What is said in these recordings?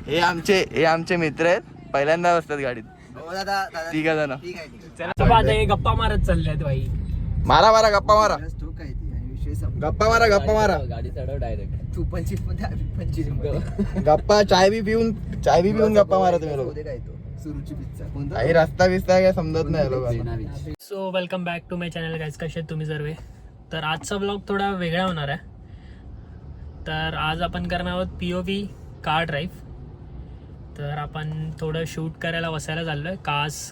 हे आमचे मित्र आहेत, पहिल्यांदा बसतात गाडीत तिघ जण. चला गप्पा मारत चालल्यात भाई. मारा गप्पा मारा गाडी चढव डायरेक्ट. तू 25 मध्ये गप्पा चाय बी पिऊन गप्पा मारा तुम्ही लोक. सुरुची पिझ्झा काही रस्ता बिस्ता काय समजत नाही लोकांना. So welcome back to my channel guys. कसे आहेत तुम्ही सर्व? तर आजचा ब्लॉग थोडा वेगळा होणार आहे. तर आज आपण करणार आहोत POV कार ड्राईव्ह. तर आपण थोडं शूट करायला बसायला चाललो आहे.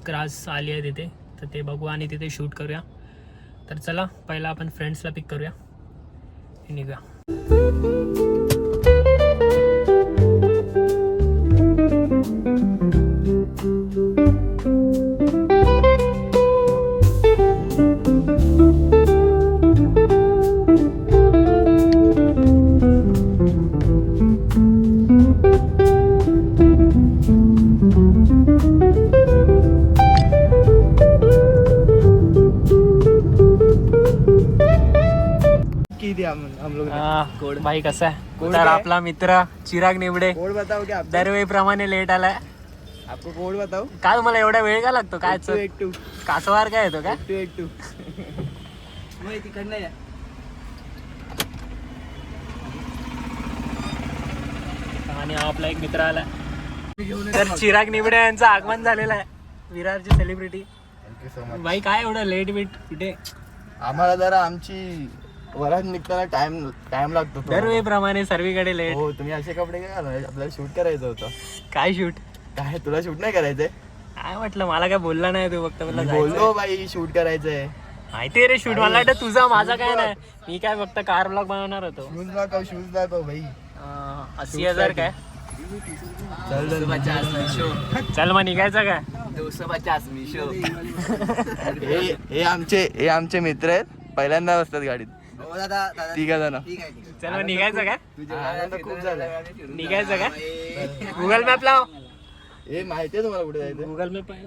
क्रास आली आहे तिथे, तर ते बघू आणि तिथे शूट करूया. तर चला पहिला आपण फ्रेंड्सला पिक करूया, निघूया. कोड भाई कसा आहे? तर आपला मित्र चिराग निवडे कोड बताओ क्या दरवेळीप्रमाणे लेट आलाय. आपको कोड बताओ. काय तुम्हाला एवढा वेळ का लागतो? काय 82 कासवार काय येतो काय? 82 मग तिकडनं या. आणि हा आपला एक मित्र आला. तर चिराग निवडे यांचं आगमन झालेलं आहे, विरारची सेलिब्रिटी. Thank you so much. भाई काय एवढं लेट बीट कुठे? आम्हाला जरा आमची वरात निघताना टाइम लागतो. दरवेळीप्रमाणे सर्वीकडे लेट. हो, तुम्ही असे कपडे काय घालून आपल्याला शूट करायचं होतं. काय शूट? काय तुला शूट नाही करायचंय? काय म्हटलं, मला काय बोलला नाही तू? फक्त मला बोललो बाई शूट करायचंय. माहिती रे शूट. मला वाटतं तुझा, माझा काय नाही. मी काय फक्त कार ब्लॉग बनवणार होतो. शूज दाखव भाई. 80,000 काय? चल मग निघायचं काय? 250 मिशो. हे आमचे मित्र आहेत, पहिल्यांदा बसतात गाडीत तिघ जण. चल मग निघायचं काय? खूप झालं. निघायचं काय? गुगल मॅप लाव. हे माहितीये तुम्हाला कुठे जायचं? गुगल मॅप आहे.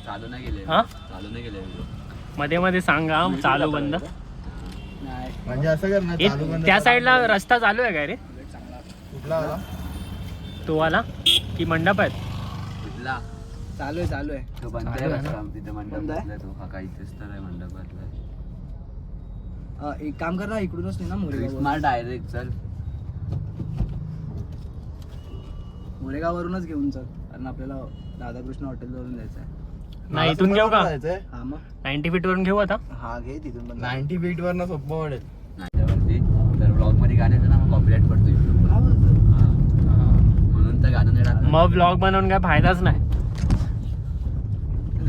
चालू नाही गेले. हा, चालू नाही गेले. मध्ये मध्ये सांगा चालू बंद. म्हणजे असं कर ना, चालू बंद. त्या साईडला रस्ता चालू आहे काय रे? कुठला आला? तो आला की मंडप आहेत? कुठला? चालू आहे. तो बंद आहे रस्ता. तिथे मंडप आहे तो. हा काही इथेच तर आहे मंडपातला. एक काम कर ना, इकडूनच नाही ना स्मार्ट डायरेक्ट चल. मोरेगाववरूनच घेऊन चल, कारण आपल्याला राधाकृष्ण हॉटेल वरून जायचं आहे. नाही इथून घेऊ का? हा मग 90 फीट वरून घेऊ आता. हा घे तिथून. 90 फीट वर ना सोपं पडेल. नाहीवरती तर ब्लॉग मध्ये गाणे ना मग कॉपीराइट पडतो YouTube. म्हणून तर गाणं नाही टाकलं. मग ब्लॉग बनवून काय फायदाच नाही.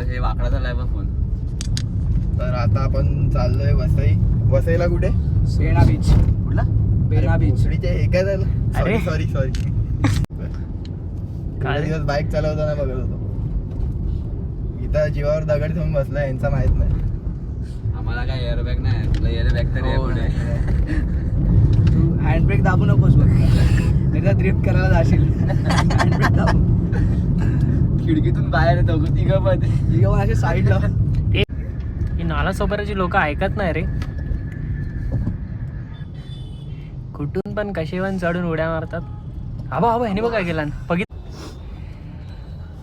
हे वाकडा झालाय बघ फोन. तर आता आपण चाललोय वसईला. कुठे? पेना बीच. कुठला? पेना बीच. हे काय झालं? अरे. सॉरी काय? दिवस बाईक चालवताना बघत होतो. इथं जीवावर दगड ठेवून बसला, यांचा माहित नाही. आम्हाला काय एअरबॅग नाही. तुला एअरबॅग तरी आहे पुढे. तू हँडब्रेक दाबू नकोस बघ, एकदा ड्रिफ्ट करायला जाशील. हँडब्रेक दाबू. खिडकीतून बाहेर येतो तिघं पण असे साईडला. ही नालासोपाराची लोक ऐकत नाही रे. कुठून पण कशी पण चढून उड्या मारतात. आबा ह्याने बघ काय केला. बघित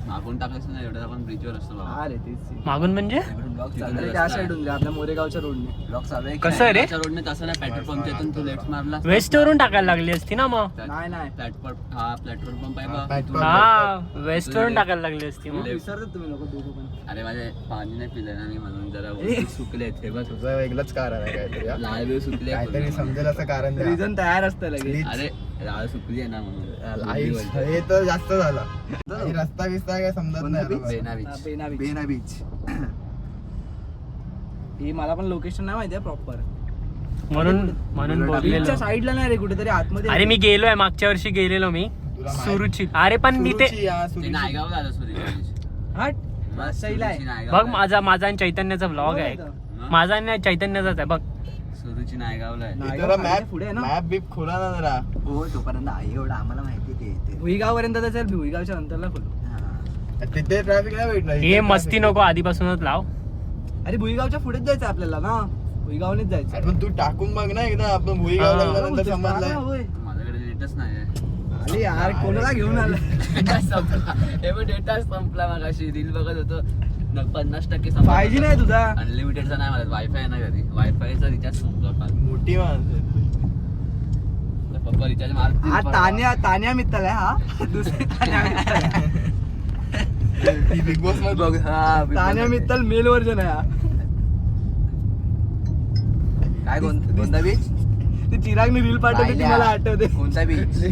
मागून टाकायचं नाही. एवढं आपण ब्रिजवर असतो बाबा. अरे तेच मागून म्हणजे ब्लॉग चालू आहे. त्या साईडून आपल्या मोरेगावच्या रोडने. ब्लॉग चालू आहे. कसं आहे रे? रोडने तसं नाही. पेट्रोल पंपच्या इथून तू लेफ्ट मारला. वेस्ट वरून टाकायला लागली असती ना मग. नाही प्लॅटफॉर्म. हा प्लॅटफॉर्म पंप आहे बघ. हा, वेस्ट वरून टाकायला लागली असती मग. विसरतात तुम्ही लोक दोघं पण. अरे माझे पाणी नाही पिलं ना मी, म्हणून जरा सुकले. हे बघ तुझं वेगळंच कारण आहे काहीतरी. लाल वेळ सुकले. काहीतरी समजेल असं कारण. रिझन तयार असतं लगेच. अरे लाल सुकली आहे ना म्हणून. हे तर जास्त झालं. रस्ता बिस्ता काय समजत नाही. बेना बीच. हे मला पण लोकेशन नाही माहिती प्रॉपर, म्हणून बोललेलो. साईडला नाही रे, कुठेतरी आतमध्ये. अरे मी गेलोय, मागच्या वर्षी गेलेलो मी सुरुची. अरे पण मी ते नायगाव झालं बघ, माझा आणि चैतन्याचा ब्लॉग आहे. माझा आणि चैतन्याचाच आहे बघ. सुरुची नायगावला आहे. जरा मॅप बीप खोला ना जरा. हो तोपर्यंत एवढं आम्हाला माहिती ते भुईगाव पर्यंत तर भुईगावच्या नंतरला खोलू. तिथे ट्रॅफिक नाही भेटणार. हे मस्ती नको, आधीपासूनच लाव. अरे भुईगावच्या पुढेच जायचं आपल्याला ना. भुईगावनेच जायचं. पण तू टाकून बघ ना एकदा, आपण भुईगाव लागल्यानंतर समजलंय. माझ्याकडे डेटच नाही अरे यार कोणाला घेऊन आलं. डेटा संपला. हे पण डेटा संपला मगाशी. रील बघत होतो 50% संपला. 5G नाही तुझा. अनलिमिटेडचा नाही मला, वायफाय आहे ना घरी. वायफायचा रिचार्ज संपला काल. मोठी माणसं. पप्पा रिचार्ज मारतील हा परवा. तान्या मित्तल आहे हा. दुसरी तान्या मित्तल आहे. ती बिग बॉस मध्ये बघ हा तान्या मित्तल मेल व्हर्जन आहे हा. काय कोणता बीच? ती चिरागने रील पाठवली ती मला आठवते. कोणता बीच?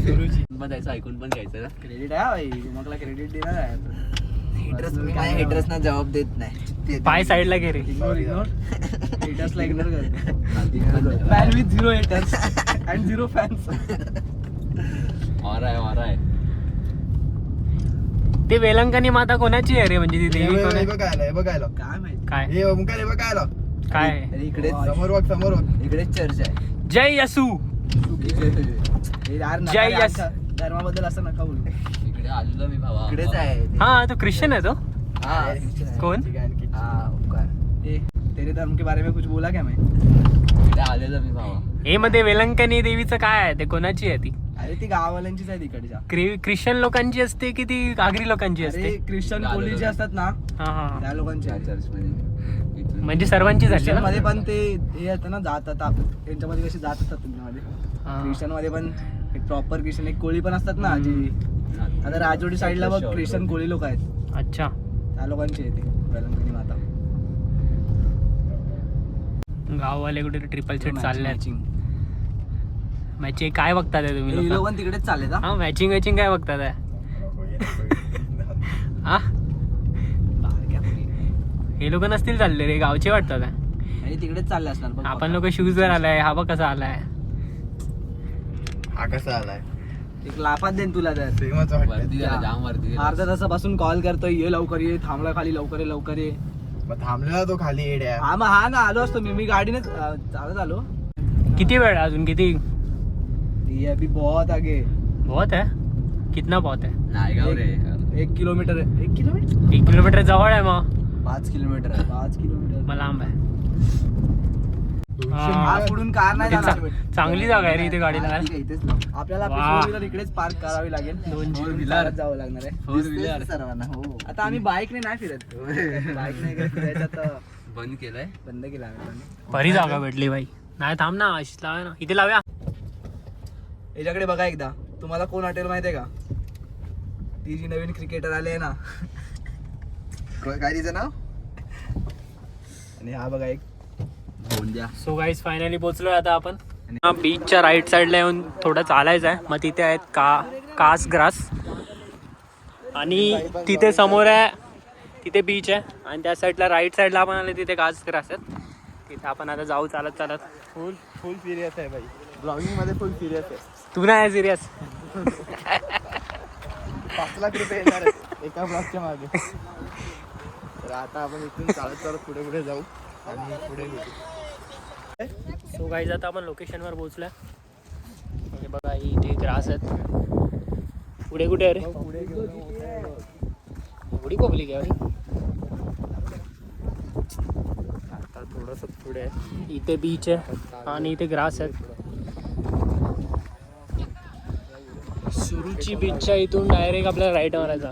पण जायचं ऐकून पण घ्यायचं ना. क्रेडिट आहे भाई, तुम्हाला क्रेडिट देणार आहे. माझ्या हेटर्सना जबाब देत नाही. पाय साईडला घे रे. इग्नोर हेटर्सला इग्नोर करते. Fan with 0 haters and 0 fans. और आहे ते वेलंकनी माता कोणाची आहे रे? म्हणजे ती देवी कोण आहे? बघायला काय माहिती. काय हे ओमकार बघायला काय? इकडे समोर बघ. इकडेच चर्च आहे. जय यसू. हे यार नका जय रे, यस. आमच्या धर्माबद्दल असं नका बोलू. इकडे आलेलो मी भावा. इकडेच आहे. हा तो ख्रिश्चन आहे तो. हा कोण? हा ओंकार. ए, तेरे धर्म के बारे में कुछ बोला क्या मैं? इकडे आलेलो मी भावा. हे मध्ये वेलंकनी देवीचं काय आहे? ते कोणाची आहे ती? अरे ती गाववाल्यांचीच आहे तिकडच्या. ख्रिश्चन लोकांची असते की ती आगरी लोकांची अरे असते? ख्रिश्चन कोली जे असतात ना हा हा हा. त्या लोकांची त्या आहे. चर्च मध्ये इथून. म्हणजे सर्वांची झाली ख्रिश्चन ना? मध्ये पण ते हे असतं ना जात त्यांच्यामध्ये कशी जात असतात तुमच्यामध्ये. हा. ख्रिश्चन मध्ये पण एक प्रॉपर ख्रिश्चन एक कोळी पण असतात ना जी. आता राजवाडी साईडला बघ ख्रिश्चन कोळी लोक आहेत. अच्छा. त्या लोकांची आहे ती वेलंकणी माता. गाववाले कुठे ट्रिपल सेट चालले Matching. मॅचिंग काय बघतात आहे तुम्ही हे लोक? लोक पण तिकडेच चालले का? हा मॅचिंग काय बघतात आहे? हा बारक्या पोरी. हे लोक नसतील चालले रे, गावचे वाटतात आहे. आणि तिकडेच चालले असणार बघ. आपण लोक शूज वर आलाय, हा बघ कसा आलाय. हा कसा आलाय? एक लाफात देईन तुला तर. प्रेमाचं वरती वाटतं. गेला, जाम वरती गेला. अर्धा तासापासून कॉल करतोय ये लवकर ये, थांबला खाली लवकर ये. मग थांबलेला तो खाली येड्या. हा ना आलो असतो मी गाडीनेच चालत आलो. किती वेळ आहे अजून? किती? ये अभी बहुत आगे. बहुत है. कितना बहुत है? नायगाव रे. 1 किलोमीटर आहे. 1 किलोमीटर 1 किलोमीटर जवळ आहे मग. 5 किलोमीटर आहे. 5 किलोमीटर. मग लांब आहे. हा पुढून कार नाही जाणार. चांगली जागा आहे रे इथे गाडी हा, लावायला. ठीक आहे, इथेच ना. आपल्याला आपली वा. 4 व्हीलर इकडेच पार्क करावी लागेल. 2 Four wheeler. चालत जावं लागणार आहे. 4 व्हीलर सर्वांना हो. आता आम्ही बाईकने नाही फिरत. बाईकने काही फिरायचं तर बंद केलंय. बंद केला आम्ही. बरी जागा भेटली भाई. नाही थांब ना, अशीच लावा ना. इथे लावूया. याच्याकडे बघा एकदा. तुम्हाला कोण वाटेल माहितीये का? ती जी नवीन क्रिकेटर आले आहे ना. काय तिचं नाव? आणि हा बघा एक गोंद्या. सो गाईज फायनली पोहोचलोय आता आपण. बीचच्या राईट साईडला येऊन थोडं चालायचं आहे. मग तिथे आहेत कास ग्रास आणि तिथे समोर आहे, तिथे बीच आहे. आणि त्या साईडला राईट साईडला आपण आले तिथे कास ग्रास आहेत. तिथे आपण आता जाऊ चालत. फुल सिरियस आहे भाई. ब्लॉगिंग मध्ये फुल सिरियस आहे. तू नाही सिरियस? 5 लाख रुपये येणार आहेत एका ब्लॉगच्या मागे. तर आता आपण इथून चालत पुढे जाऊ आणि पुढे भेटू. सो गाईज आता आपण लोकेशनवर पोहोचलोय. हे बघा इथे ग्रास आहेत. पुढे कुठे आहे रे? एवढी पब्लिक आहे भाई. आता थोडंसं पुढे आहे. इथे बीच आहे आणि इथे ग्रास आहेत. सुरुची बीचच्या इथून डायरेक्ट आपल्याला राईट मारायचा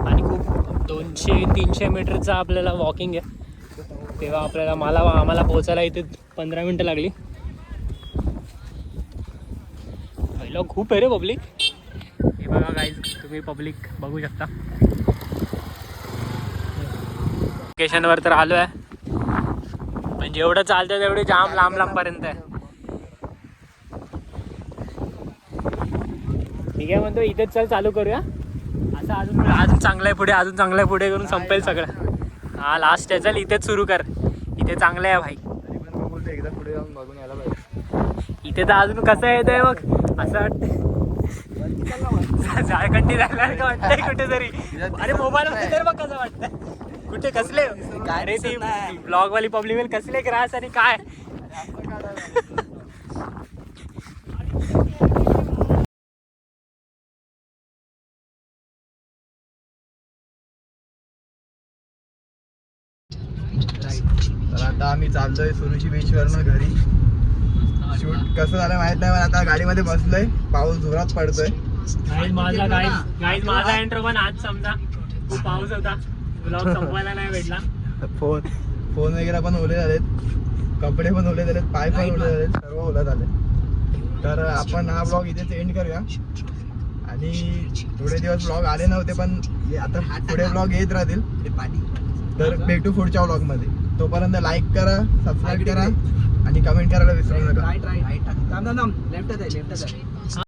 आणि खूप 200-300 मीटरचा आपल्याला वॉकिंग आहे. तेव्हा आम्हाला पोहोचायला इथे 15 मिनटं लागली. पहिलं खूप आहे रे पब्लिक. हे बघा गाईज, तुम्ही पब्लिक बघू शकता. लोकेशनवर तर आलो आहे, पण जेवढं चालतं तेवढे जाम लांबपर्यंत आहे. ठीक आहे म्हणतो इथेच चल चालू करूया. असं अजून चांगलं आहे पुढे करून संपेल सगळं. हा लास्ट आहे. चल इथेच सुरू कर. इथे चांगलं आहे भाई. तरी पण मी बोलतो एकदा पुढे जाऊन बघून यायला पाहिजे. इथे तर अजून कसं येतंय बघ. असं वाटतं झारखंडी झाल्यासारखं वाटतंय कुठे तरी. अरे मोबाईल मध्ये तर बघ कसं वाटतंय. कुठे कसले अरे ती ब्लॉग वाली पब्लिक कसले ग्रास आणि काय. तर आता आम्ही चाललोय सुरुची बीचवरनं घरी. शूट कसं झालं माहित नाही, पण आता गाडीमध्ये बसलोय, पाऊस जोरात पडतोय. गाईज माझा एंट्रो पण आज समजा खूप पाऊस होता, ब्लॉग संपवायला नाही भेटला. फोन वगैरे पण ओले झालेत, कपडे पण ओले झालेत, पाय पण ओले झालेत, सर्व ओले झाले. तर आपण हा ब्लॉग इथेच एंड करूया. आणि थोडे दिवस ब्लॉग आले नव्हते, पण आता पुढे ब्लॉग येत राहतील. तर भेटू पुढच्या ब्लॉग मध्ये. तोपर्यंत लाईक करा, सबस्क्राईब करा आणि कमेंट करायला विसरू नका. राईट लेफ्टच आहे